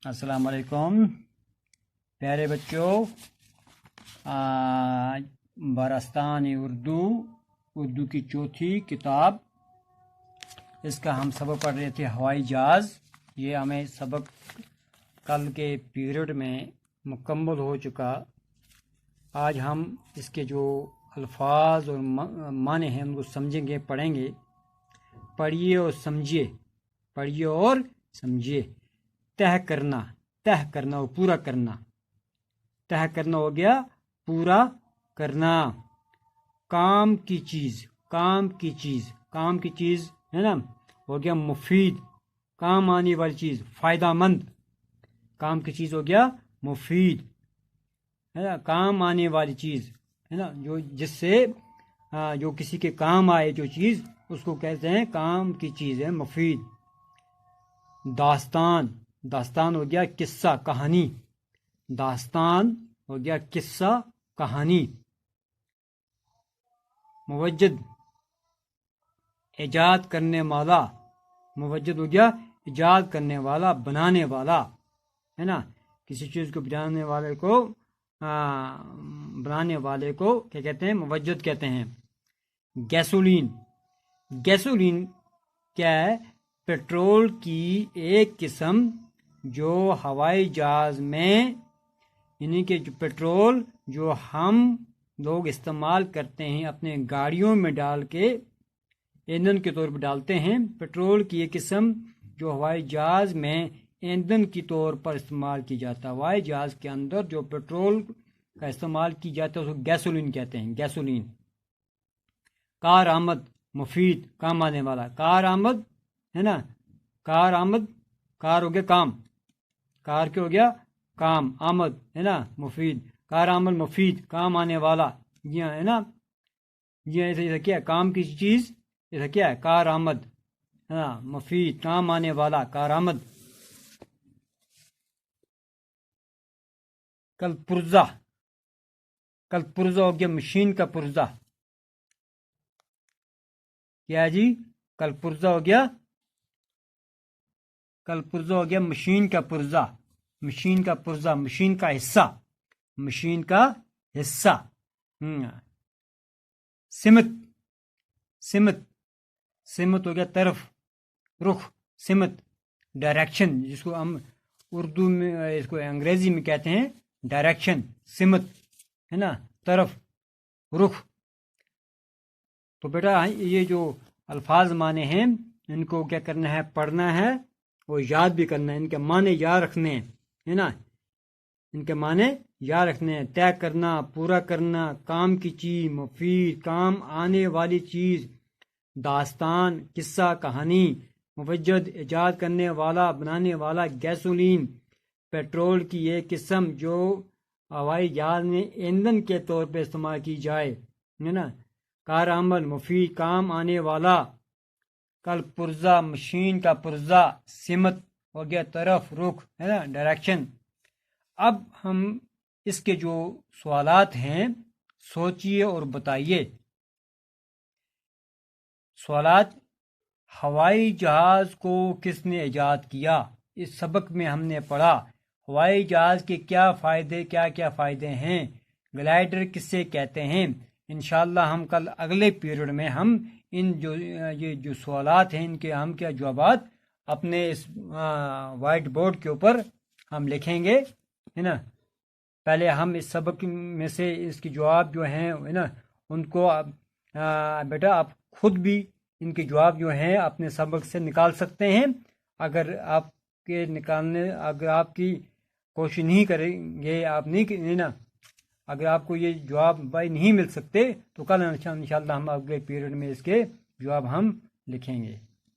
السلام علیکم پیارے بچوں، آج برستان اردو کی چوتھی کتاب، اس کا ہم سبق پڑھ رہے تھے ہوائی جہاز۔ یہ ہمیں سبق کل کے پیریڈ میں مکمل ہو چکا۔ آج ہم اس کے جو الفاظ اور معنی ہیں ان کو سمجھیں گے، پڑھیں گے۔ پڑھیے اور سمجھیے، پڑھیے اور سمجھیے۔ طے کرنا اور پورا کرنا۔ طے کرنا ہو گیا پورا کرنا۔ کام کی چیز ہے نا، ہو گیا مفید، کام آنے والی چیز، فائدہ مند۔ کام کی چیز ہو گیا مفید، ہے نا، کام آنے والی چیز ہے نا، جس سے جو کسی کے کام آئے جو چیز، اس کو کہتے ہیں کام کی چیز ہے، مفید۔ داستان ہو گیا قصہ کہانی۔ داستان ہو گیا قصہ کہانی۔ موجد ایجاد کرنے والا، موجد ہو گیا ایجاد کرنے والا، بنانے والا، ہے نا، کسی چیز کو بنانے والے کو کیا کہتے ہیں؟ موجد کہتے ہیں۔ گیسولین کیا ہے؟ پیٹرول کی ایک قسم جو ہوائی جہاز میں، یعنی کہ جو پیٹرول جو ہم لوگ استعمال کرتے ہیں اپنے گاڑیوں میں ڈال کے، ایندھن کے طور پر ڈالتے ہیں۔ پیٹرول کی ایک قسم جو ہوائی جہاز میں ایندھن کے طور پر استعمال کی جاتا ہے۔ ہوائی جہاز کے اندر جو پیٹرول کا استعمال کی جاتا ہے اس کو گیسولین کہتے ہیں، گیسولین۔ کارآمد مفید، کام آنے والا۔ کارآمد ہے نا، کارآمد، کار ہو گیا کام، کار کیا ہو گیا؟ کام، آمد ہے نا مفید۔ کارآمد مفید، کام آنے والا، جی ہے نا، جی ایسا کیا ہے؟ کام کی چیز، ایسا کیا ہے؟ کارآمد ہے نا، مفید، کام آنے والا، کارآمد۔ کل پرزہ ہو گیا مشین کا پرزہ۔ کیا جی؟ کل پرزہ ہو گیا مشین کا پرزہ۔ مشین کا پرزہ، مشین کا حصہ، مشین کا حصہ۔ سمت ہو گیا طرف، رخ، سمت، ڈائریکشن، جس کو ہم اردو میں، اس کو انگریزی میں کہتے ہیں ڈائریکشن، سمت ہے نا، طرف، رخ۔ تو بیٹا یہ جو الفاظ معنی ہیں ان کو کیا کرنا ہے؟ پڑھنا ہے اور یاد بھی کرنا ہے، ان کے معنی یاد رکھنے ہیں، ہے نا، ان کے معنی یاد رکھنے ہیں۔ طے کرنا، پورا کرنا، کام کی چیز، مفید، کام آنے والی چیز، داستان، قصہ کہانی، موجد ایجاد کرنے والا، بنانے والا، گیسولین، پیٹرول کی ایک قسم جو ہوائی جہاز میں ایندھن کے طور پہ استعمال کی جائے، ہے نا، کارآمد مفید، کام آنے والا۔ کل پرزہ، مشین کا پرزہ، سمت ہو گیا طرف، رخ ہے نا، ڈائریکشن۔ اب ہم اس کے جو سوالات ہیں سوچئے اور بتائیے۔ سوالات: ہوائی جہاز کو کس نے ایجاد کیا؟ اس سبق میں ہم نے پڑھا ہوائی جہاز کے کیا فائدے ہیں، گلائڈر کسے کہتے ہیں۔ انشاءاللہ ہم کل اگلے پیریڈ میں ہم یہ جو سوالات ہیں ان کے ہم کیا جوابات اپنے اس وائٹ بورڈ کے اوپر ہم لکھیں گے، ہے نا۔ پہلے ہم اس سبق میں سے اس کی جواب جو ہیں، ہے نا، ان کو بیٹا آپ خود بھی ان کے جواب جو ہیں اپنے سبق سے نکال سکتے ہیں۔ اگر آپ کی کوشش نہیں کریں گے، آپ نہیں نا، اگر آپ کو یہ جواب نہیں مل سکتے تو کل انشاءاللہ ہم اگلے پیریڈ میں اس کے جواب ہم لکھیں گے۔